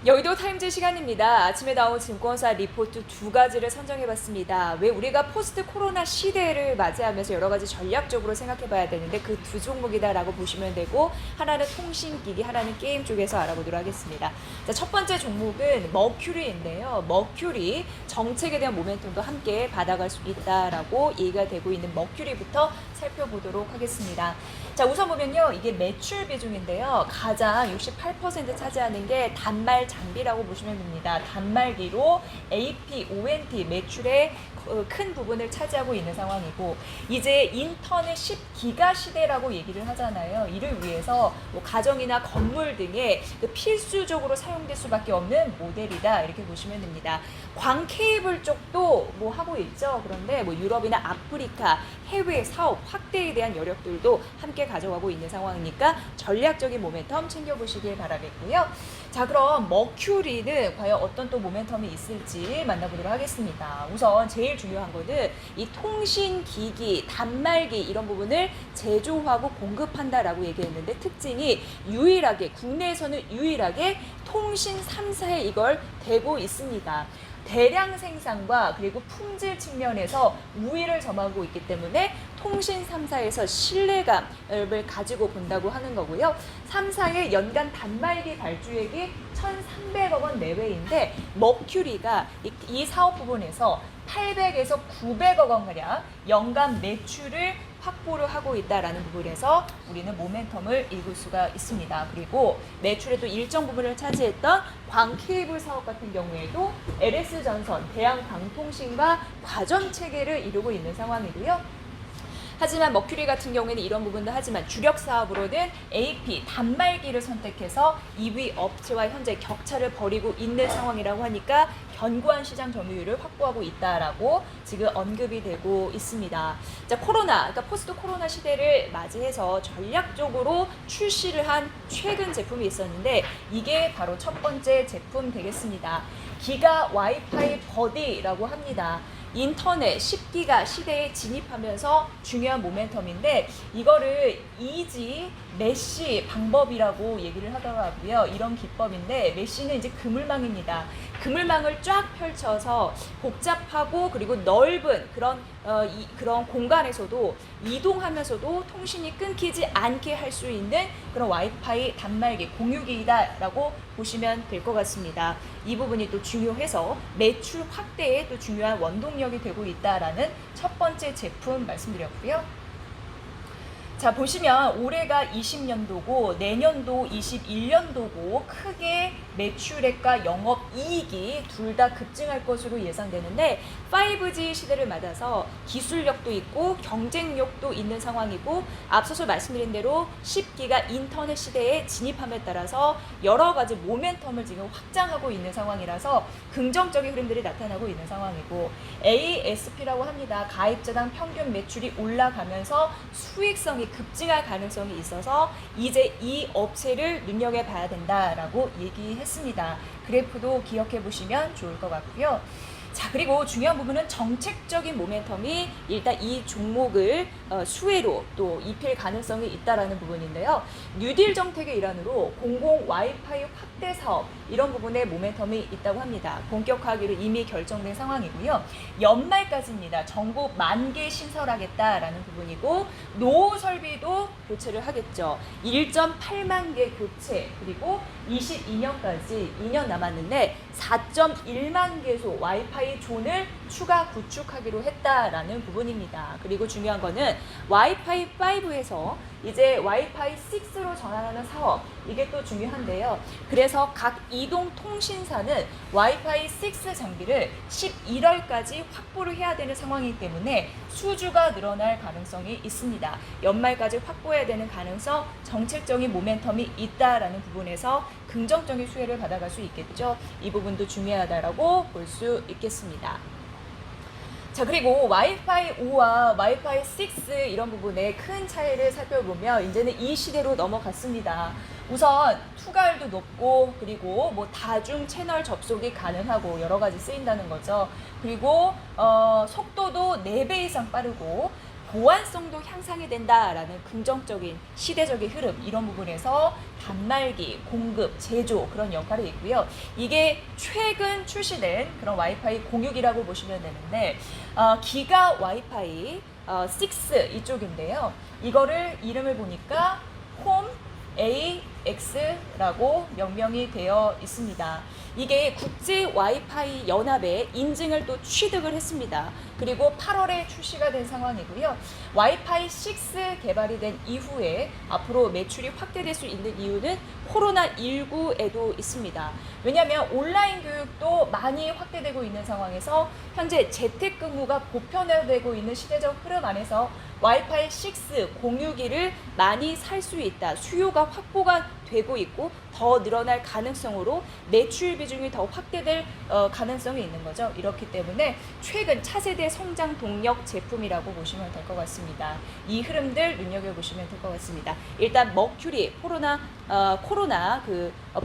여의도 타임즈 시간입니다. 아침에 나온 증권사 리포트 두 가지를 선정해봤습니다. 왜 우리가 포스트 코로나 시대를 맞이하면서 여러 가지 전략적으로 생각해봐야 되는데 그 두 종목이다라고 보시면 되고, 하나는 통신기기, 하나는 게임 쪽에서 알아보도록 하겠습니다. 자, 첫 번째 종목은 머큐리인데요. 머큐리 정책에 대한 모멘텀도 함께 받아갈 수 있다라고 얘기가 되고 있는 머큐리부터 살펴보도록 하겠습니다. 자, 우선 보면요, 이게 매출 비중인데요. 가장 68% 차지하는 게 단말 장비라고 보시면 됩니다. 단말기로 AP, ONT 매출의 큰 부분을 차지하고 있는 상황이고, 이제 인터넷 10기가 시대라고 얘기를 하잖아요. 이를 위해서 뭐 가정이나 건물 등에 필수적으로 사용될 수밖에 없는 모델이다, 이렇게 보시면 됩니다. 광 케이블 쪽도 뭐 하고 있죠. 그런데 뭐 유럽이나 아프리카 해외 사업 확대에 대한 여력들도 함께 가져가고 있는 상황이니까 전략적인 모멘텀 챙겨보시길 바라겠고요. 자, 그럼 머큐리는 과연 어떤 또 모멘텀이 있을지 만나보도록 하겠습니다. 우선 제일 중요한 거는 이 통신기기, 단말기 이런 부분을 제조하고 공급한다라고 얘기했는데, 특징이 유일하게, 국내에서는 유일하게 통신 3사에 이걸 대고 있습니다. 대량 생산과 그리고 품질 측면에서 우위를 점하고 있기 때문에 통신 3사에서 신뢰감을 가지고 본다고 하는 거고요. 3사의 연간 단말기 발주액이 1,300억 원 내외인데, 머큐리가 이 사업 부분에서 800에서 900억 원가량 연간 매출을 확보를 하고 있다라는 부분에서 우리는 모멘텀을 읽을 수가 있습니다. 그리고 매출에도 일정 부분을 차지했던 광 케이블 사업 같은 경우에도 LS전선, 대한광통신과 과점 체계를 이루고 있는 상황이고요. 하지만 머큐리 같은 경우에는 이런 부분도 하지만 주력 사업으로는 AP, 단말기를 선택해서 2위 업체와 현재 격차를 벌이고 있는 상황이라고 하니까 견고한 시장 점유율을 확보하고 있다라고 지금 언급이 되고 있습니다. 자, 그러니까 포스트 코로나 시대를 맞이해서 전략적으로 출시를 한 최근 제품이 있었는데, 이게 바로 첫 번째 제품 되겠습니다. 기가 와이파이 버디라고 합니다. 인터넷 10기가 시대에 진입하면서 중요한 모멘텀인데, 이거를 이지 메쉬 방법이라고 얘기를 하더라고요. 이런 기법인데, 메쉬는 이제 그물망입니다. 그물망을 쫙 펼쳐서 복잡하고 그리고 넓은 그런 공간에서도 이동하면서도 통신이 끊기지 않게 할 수 있는 그런 와이파이 단말기 공유기이다라고 보시면 될 것 같습니다. 이 부분이 또 중요해서 매출 확대에 또 중요한 원동력이 되고 있다라는 첫 번째 제품 말씀드렸고요. 자, 보시면 올해가 20년도고 내년도 21년도고 크게 매출액과 영업이익이 둘 다 급증할 것으로 예상되는데, 5G 시대를 맞아서 기술력도 있고 경쟁력도 있는 상황이고, 앞서서 말씀드린 대로 10기가 인터넷 시대에 진입함에 따라서 여러 가지 모멘텀을 지금 확장하고 있는 상황이라서 긍정적인 흐름들이 나타나고 있는 상황이고, ASP라고 합니다. 가입자당 평균 매출이 올라가면서 수익성이 급증할 가능성이 있어서 이제 이 업체를 눈여겨봐야 된다라고 얘기했습니다. 그래프도 기억해 보시면 좋을 것 같고요. 자, 그리고 중요한 부분은 정책적인 모멘텀이 일단 이 종목을 수혜로 또 입힐 가능성이 있다라는 부분인데요. 뉴딜 정책의 일환으로 공공 와이파이 확대 사업, 이런 부분에 모멘텀이 있다고 합니다. 본격화하기로 이미 결정된 상황이고요. 연말까지입니다. 전국 10,000개 신설하겠다라는 부분이고, 노후 설비도 교체를 하겠죠. 1.8만 개 교체, 그리고 22년까지 2년 남았는데 4.1만 개소 와이파이 존을 추가 구축하기로 했다라는 부분입니다. 그리고 중요한 거는 와이파이 5에서 이제 와이파이 6로 전환하는 사업, 이게 또 중요한데요. 그래서 각 이동 통신사는 와이파이 6 장비를 11월까지 확보를 해야 되는 상황이기 때문에 수주가 늘어날 가능성이 있습니다. 연말까지 확보해야 되는 가능성, 정책적인 모멘텀이 있다라는 부분에서 긍정적인 수혜를 받아갈 수 있겠죠. 이 부분도 중요하다라고 볼 수 있겠습니다. 자, 그리고 와이파이 5와 와이파이 6 이런 부분에 큰 차이를 살펴보면 이제는 이 시대로 넘어갔습니다. 우선 투과율도 높고, 그리고 뭐 다중 채널 접속이 가능하고 여러 가지 쓰인다는 거죠. 그리고 속도도 4배 이상 빠르고, 보완성도 향상이 된다라는 긍정적인 시대적인 흐름, 이런 부분에서 단말기, 공급, 제조 그런 역할이 있고요. 이게 최근 출시된 그런 와이파이 공유기라고 보시면 되는데 기가 와이파이 6 이쪽인데요. 이거를 이름을 보니까 홈 AX라고 명명이 되어 있습니다. 이게 국제 와이파이 연합에 인증을 또 취득을 했습니다. 그리고 8월에 출시가 된 상황이고요. 와이파이 6 개발이 된 이후에 앞으로 매출이 확대될 수 있는 이유는 코로나19에도 있습니다. 왜냐하면 온라인 교육도 많이 확대되고 있는 상황에서 현재 재택근무가 보편화되고 있는 시대적 흐름 안에서 와이파이 6 공유기를 많이 살 수 있다. 수요가 확보가 되고 있고 더 늘어날 가능성으로 매출 비중이 더 확대될 가능성이 있는 거죠. 이렇기 때문에 최근 차세대 성장 동력 제품이라고 보시면 될 것 같습니다. 이 흐름들 눈여겨보시면 될 것 같습니다. 일단 머큐리 코로나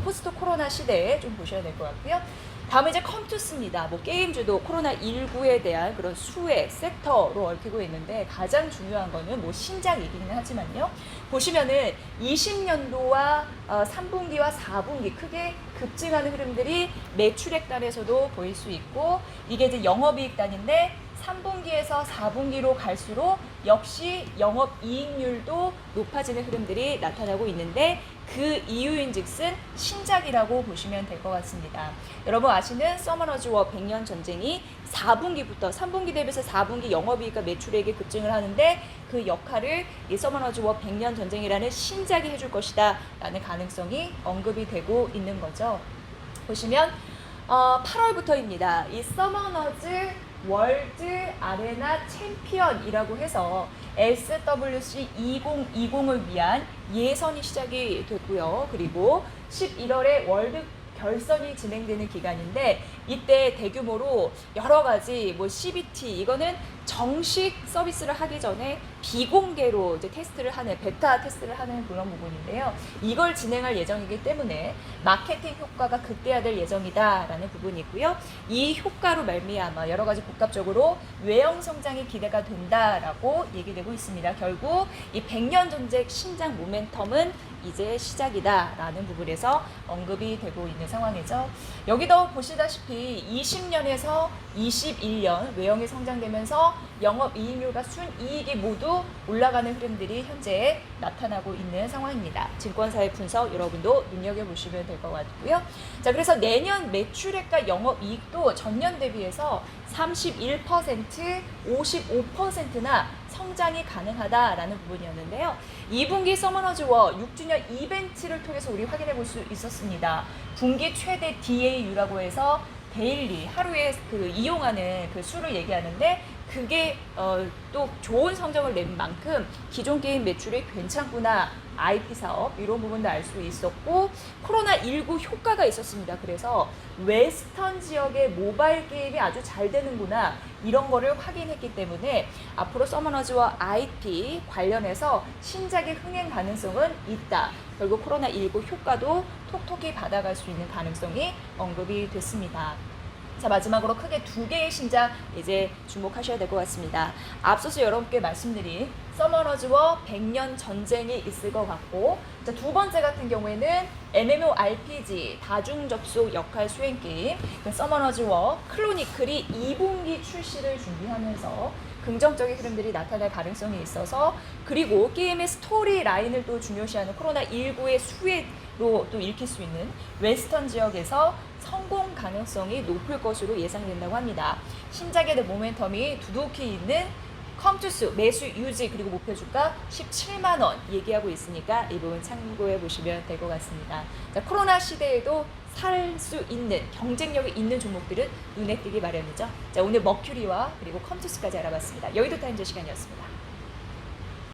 포스트 코로나 시대에 좀 보셔야 될 것 같고요. 다음에 이제 컴투스입니다. 뭐 게임주도 코로나19에 대한 그런 수혜 섹터로 얽히고 있는데 가장 중요한 거는 뭐 신작이기는 하지만요. 보시면은 20년도와 3분기와 4분기 크게 급증하는 흐름들이 매출액 단에서도 보일 수 있고 이게 이제 영업이익 단인데 3분기에서 4분기로 갈수록 역시 영업이익률도 높아지는 흐름들이 나타나고 있는데 그 이유인즉슨 신작이라고 보시면 될 것 같습니다. 여러분 아시는 서머너즈워 100년 전쟁이 4분기부터 3분기 대비해서 4분기 영업이익과 매출액이 급증을 하는데 그 역할을 이 서머너즈워 100년 전쟁이라는 신작이 해줄 것이다 라는 가능성이 언급이 되고 있는 거죠. 보시면 8월부터입니다. 이 서머너즈 월드 아레나 챔피언이라고 해서 SWC 2020을 위한 예선이 시작이 됐고요. 그리고 11월에 월드 결선이 진행되는 기간인데 이때 대규모로 여러 가지 뭐 CBT 이거는 정식 서비스를 하기 전에 비공개로 이제 테스트를 하는 베타 테스트를 하는 그런 부분인데요. 이걸 진행할 예정이기 때문에 마케팅 효과가 극대화될 예정이다라는 부분이 있고요. 이 효과로 말미암아 여러 가지 복합적으로 외형 성장이 기대가 된다라고 얘기되고 있습니다. 결국 이 100년 전쟁 신작 모멘텀은 이제 시작이다라는 부분에서 언급이 되고 있는 상황이죠. 여기도 보시다시피 20년에서 21년 외형이 성장되면서 영업이익률과 순이익이 모두 올라가는 흐름들이 현재 나타나고 있는 상황입니다. 증권사의 분석 여러분도 눈여겨보시면 될 것 같고요. 자, 그래서 내년 매출액과 영업이익도 전년 대비해서 31%, 55%나 성장이 가능하다라는 부분이었는데요. 2분기 서머너즈워 6주년 이벤트를 통해서 우리 확인해 볼 수 있었습니다. 분기 최대 DAU라고 해서 데일리 하루에 그 이용하는 그 수를 얘기하는데 그게 또 좋은 성적을 낸 만큼 기존 게임 매출이 괜찮구나. IP 사업 이런 부분도 알 수 있었고 코로나19 효과가 있었습니다. 그래서 웨스턴 지역의 모바일 게임이 아주 잘 되는구나 이런 거를 확인했기 때문에 앞으로 서머너즈와 IP 관련해서 신작의 흥행 가능성은 있다. 결국 코로나19 효과도 톡톡히 받아갈 수 있는 가능성이 언급이 됐습니다. 자, 마지막으로 크게 두 개의 신작 이제 주목하셔야 될 것 같습니다. 앞서서 여러분께 말씀드린 서머너즈워 100년 전쟁이 있을 것 같고, 자, 두 번째 같은 경우에는 MMORPG 다중 접속 역할 수행 게임 서머너즈워 크로니클이 2분기 출시를 준비하면서 긍정적인 흐름들이 나타날 가능성이 있어서, 그리고 게임의 스토리 라인을 또 중요시하는 코로나19의 수혜로 또 읽힐 수 있는 웨스턴 지역에서 성공 가능성이 높을 것으로 예상된다고 합니다. 신작의 모멘텀이 두둑히 있는 컴투스 매수 유지 그리고 목표 주가 17만 원 얘기하고 있으니까 이 부분 참고해 보시면 될 것 같습니다. 자, 코로나 시대에도 살 수 있는 경쟁력이 있는 종목들은 눈에 띄기 마련이죠. 자, 오늘 머큐리와 그리고 컴투스까지 알아봤습니다. 여의도 타임즈 시간이었습니다.